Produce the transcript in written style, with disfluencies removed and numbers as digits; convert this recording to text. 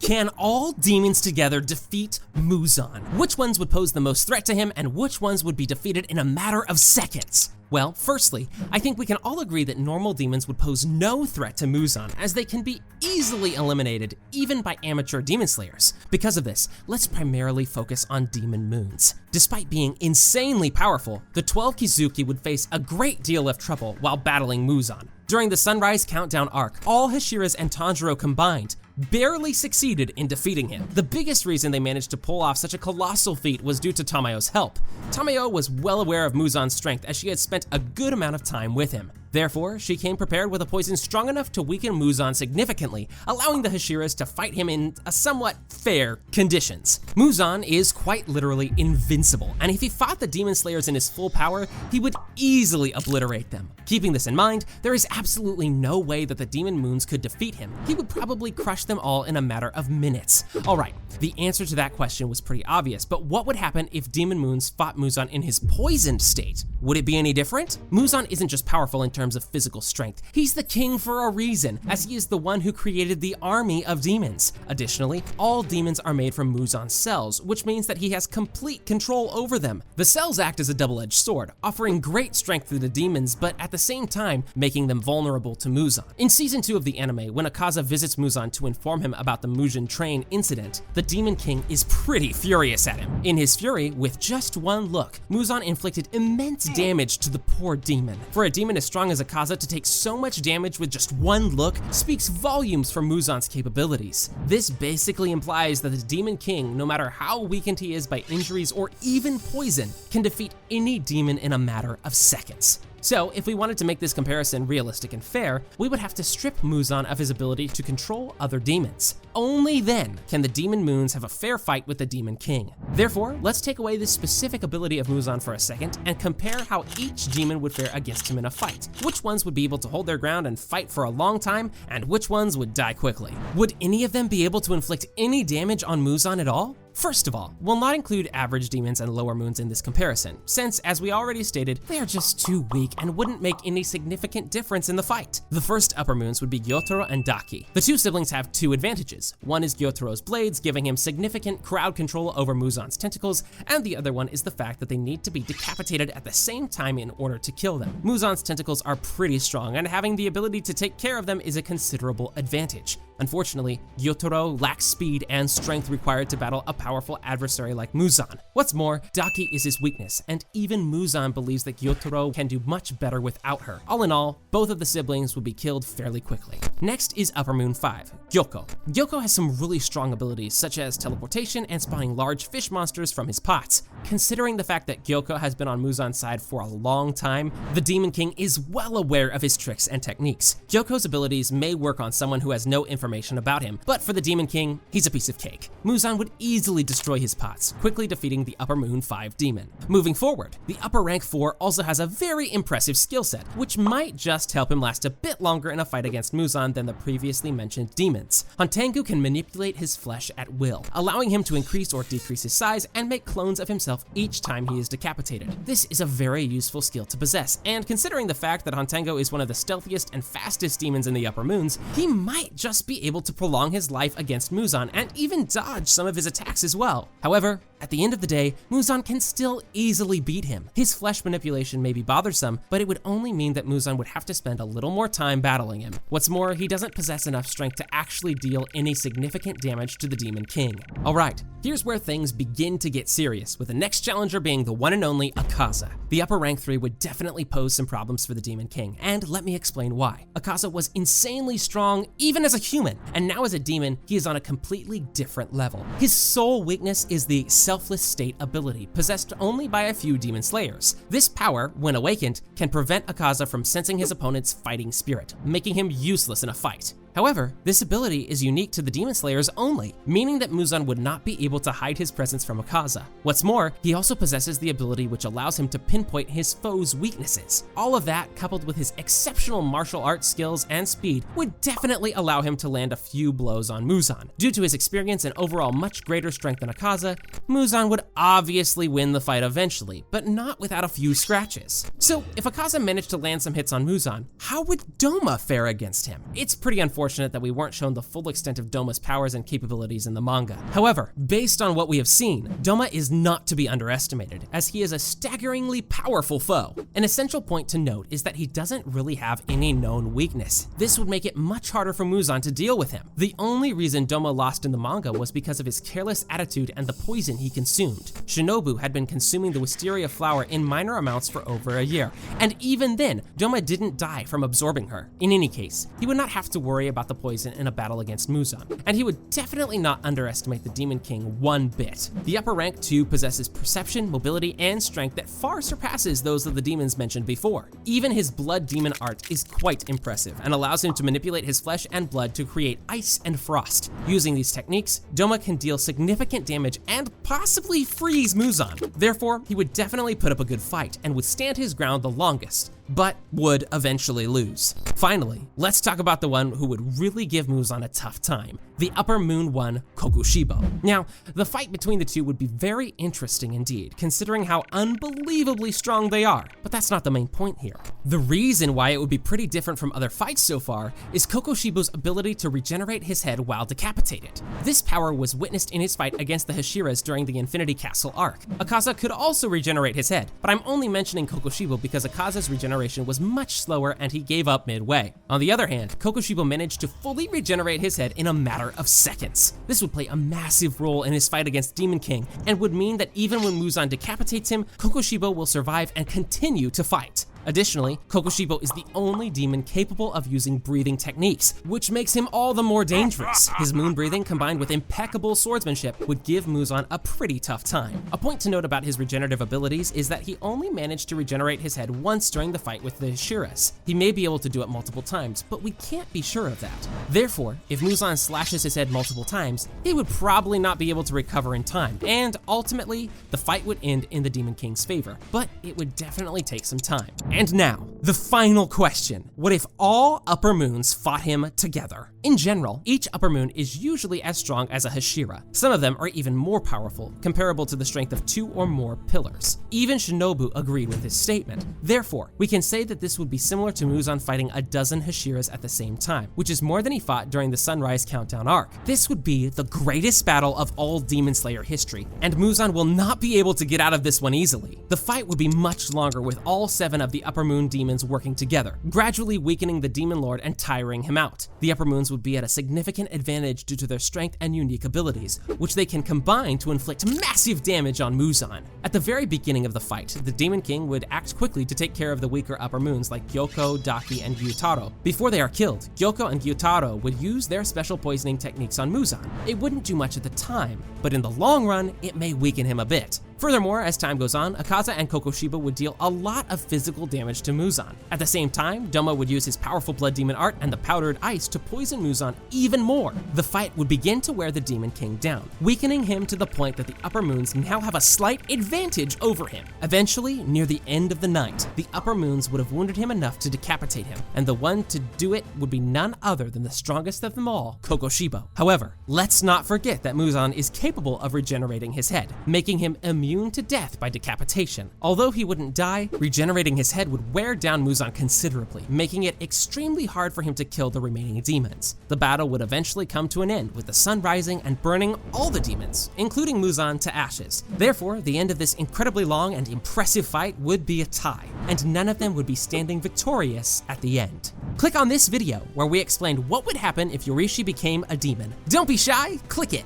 Can all demons together defeat Muzan? Which ones would pose the most threat to him, and which ones would be defeated in a matter of seconds? Well, firstly, I think we can all agree that normal demons would pose no threat to Muzan, as they can be easily eliminated even by amateur demon slayers. Because of this, let's primarily focus on demon moons. Despite being insanely powerful, the 12 Kizuki would face a great deal of trouble while battling Muzan. During the Sunrise Countdown arc, all Hashiras and Tanjiro combined barely succeeded in defeating him. The biggest reason they managed to pull off such a colossal feat was due to Tamayo's help. Tamayo was well aware of Muzan's strength as she had spent a good amount of time with him. Therefore, she came prepared with a poison strong enough to weaken Muzan significantly, allowing the Hashiras to fight him in a somewhat fair conditions. Muzan is quite literally invincible, and if he fought the demon slayers in his full power, he would easily obliterate them. Keeping this in mind, there is absolutely no way that the demon moons could defeat him. He would probably crush them all in a matter of minutes. Alright, the answer to that question was pretty obvious, but what would happen if demon moons fought Muzan in his poisoned state? Would it be any different? Muzan isn't just powerful in terms of physical strength. He's the king for a reason, as he is the one who created the army of demons. Additionally, all demons are made from Muzan's cells, which means that he has complete control over them. The cells act as a double-edged sword, offering great strength to the demons, but at the same time, making them vulnerable to Muzan. In season 2 of the anime, when 𝐂𝐲 visits Muzan to inform him about the Muzan train incident, the Demon King is pretty furious at him. In his fury, with just one look, Muzan inflicted immense damage to the poor demon. For a demon as strong as 𝗂𝐲 to take so much damage with just one look speaks volumes for Muzan's capabilities. This basically implies that the Demon King, no matter how weakened he is by injuries or even poison, can defeat any demon in a matter of seconds. So, if we wanted to make this comparison realistic and fair, we would have to strip Muzan of his ability to control other demons. Only then can the demon moons have a fair fight with the Demon King. Therefore, let's take away this specific ability of Muzan for a second and compare how each demon would fare against him in a fight. Which ones would be able to hold their ground and fight for a long time, and which ones would die quickly? Would any of them be able to inflict any damage on Muzan at all? First of all, we'll not include average demons and lower moons in this comparison, since, as we already stated, they are just too weak and wouldn't make any significant difference in the fight. The first upper moons would be Gyotaro and Daki. The two siblings have two advantages. One is Gyotaro's blades, giving him significant crowd control over Muzan's tentacles, and the other one is the fact that they need to be decapitated at the same time in order to kill them. Muzan's tentacles are pretty strong, and having the ability to take care of them is a considerable advantage. Unfortunately, Gyotaro lacks speed and strength required to battle a powerful adversary like Muzan. What's more, Daki is his weakness, and even Muzan believes that Gyotaro can do much better without her. All in all, both of the siblings would be killed fairly quickly. Next is Upper Moon 5, Gyoko. Gyoko has some really strong abilities, such as teleportation and spawning large fish monsters from his pots. Considering the fact that Gyoko has been on Muzan's side for a long time, the Demon King is well aware of his tricks and techniques. Gyoko's abilities may work on someone who has no information about him, but for the Demon King, he's a piece of cake. Muzan would easily destroy his pots, quickly defeating the Upper Moon 5 demon. Moving forward, the Upper Rank 4 also has a very impressive skill set, which might just help him last a bit longer in a fight against Muzan than the previously mentioned demons. Hontengu can manipulate his flesh at will, allowing him to increase or decrease his size and make clones of himself each time he is decapitated. This is a very useful skill to possess, and considering the fact that Hontengu is one of the stealthiest and fastest demons in the Upper Moons, he might just be able to prolong his life against Muzan and even dodge some of his attacks as well. However, at the end of the day, Muzan can still easily beat him. His flesh manipulation may be bothersome, but it would only mean that Muzan would have to spend a little more time battling him. What's more, he doesn't possess enough strength to actually deal any significant damage to the Demon King. Alright, here's where things begin to get serious, with the next challenger being the one and only 𝗂𝐲. The Upper Rank 3 would definitely pose some problems for the Demon King, and let me explain why. 𝗂𝐲 was insanely strong even as a human, and now as a demon, he is on a completely different level. His sole weakness is the Selfless State ability, possessed only by a few demon slayers. This power, when awakened, can prevent 𝗂𝐲 from sensing his opponent's fighting spirit, making him useless in a fight. However, this ability is unique to the Demon Slayers only, meaning that Muzan would not be able to hide his presence from 𝗂𝐲. What's more, he also possesses the ability which allows him to pinpoint his foe's weaknesses. All of that, coupled with his exceptional martial arts skills and speed, would definitely allow him to land a few blows on Muzan. Due to his experience and overall much greater strength than 𝗂𝐲, Muzan would obviously win the fight eventually, but not without a few scratches. So, if 𝗂𝐲 managed to land some hits on Muzan, how would Doma fare against him? It's pretty unfortunate unfortunate that we weren't shown the full extent of 𝗲𝗲's powers and capabilities in the manga. However, based on what we have seen, 𝗲𝗲 is not to be underestimated, as he is a staggeringly powerful foe. An essential point to note is that he doesn't really have any known weakness. This would make it much harder for Muzan to deal with him. The only reason 𝗲𝗲 lost in the manga was because of his careless attitude and the poison he consumed. Shinobu had been consuming the wisteria flower in minor amounts for over a year, and even then, 𝗲𝗲 didn't die from absorbing her. In any case, he would not have to worry about the poison in a battle against Muzan, and he would definitely not underestimate the Demon King one bit. The upper rank too possesses perception, mobility, and strength that far surpasses those of the demons mentioned before. Even his blood demon art is quite impressive and allows him to manipulate his flesh and blood to create ice and frost. Using these techniques, 𝗲𝗲 can deal significant damage and possibly freeze Muzan. Therefore, he would definitely put up a good fight and would stand his ground the longest, but would eventually lose. Finally, let's talk about the one who would really give Muzan a tough time, the Upper Moon one, Kokushibo. Now, the fight between the two would be very interesting indeed, considering how unbelievably strong they are, but that's not the main point here. The reason why it would be pretty different from other fights so far is Kokushibo's ability to regenerate his head while decapitated. This power was witnessed in his fight against the 𝐿 during the Infinity Castle arc. 𝗂𝐻𝐸 could also regenerate his head, but I'm only mentioning Kokushibo because 𝗂𝐻𝐸's regeneration was much slower and he gave up midway. On the other hand, Kokushibo managed to fully regenerate his head in a matter of seconds. This would play a massive role in his fight against Demon King and would mean that even when Muzan decapitates him, Kokushibo will survive and continue to fight. Additionally, Kokushibo is the only demon capable of using breathing techniques, which makes him all the more dangerous. His moon breathing combined with impeccable swordsmanship would give Muzan a pretty tough time. A point to note about his regenerative abilities is that he only managed to regenerate his head once during the fight with the 𝐿. He may be able to do it multiple times, but we can't be sure of that. Therefore, if Muzan slashes his head multiple times, he would probably not be able to recover in time, and ultimately, the fight would end in the Demon King's favor, but it would definitely take some time. And now, the final question. What if all upper moons fought him together? In general, each upper moon is usually as strong as a 𝐿. Some of them are even more powerful, comparable to the strength of 2 or more pillars. Even Shinobu agreed with this statement. Therefore, we can say that this would be similar to Muzan fighting a dozen 𝐿s at the same time, which is more than he fought during the Sunrise Countdown arc. This would be the greatest battle of all Demon Slayer history, and Muzan will not be able to get out of this one easily. The fight would be much longer with all 7 of the upper moon demons working together, gradually weakening the Demon Lord and tiring him out. The upper moons would be at a significant advantage due to their strength and unique abilities, which they can combine to inflict massive damage on Muzan. At the very beginning of the fight, the Demon King would act quickly to take care of the weaker upper moons like Gyoko, Daki, and Gyutaro. Before they are killed, Gyoko and Gyutaro would use their special poisoning techniques on Muzan. It wouldn't do much at the time, but in the long run, it may weaken him a bit. Furthermore, as time goes on, 𝗂𝐻𝐸 and Kokushibo would deal a lot of physical damage to Muzan. At the same time, 𝗲𝗲 would use his powerful blood demon art and the powdered ice to poison Muzan even more. The fight would begin to wear the Demon King down, weakening him to the point that the upper moons now have a slight advantage over him. Eventually, near the end of the night, the upper moons would have wounded him enough to decapitate him, and the one to do it would be none other than the strongest of them all, Kokushibo. However, let's not forget that Muzan is capable of regenerating his head, making him immune to death by decapitation. Although he wouldn't die, regenerating his head would wear down Muzan considerably, making it extremely hard for him to kill the remaining demons. The battle would eventually come to an end with the sun rising and burning all the demons, including Muzan, to ashes. Therefore, the end of this incredibly long and impressive fight would be a tie, and none of them would be standing victorious at the end. Click on this video where we explained what would happen if Urishi became a demon. Don't be shy, click it!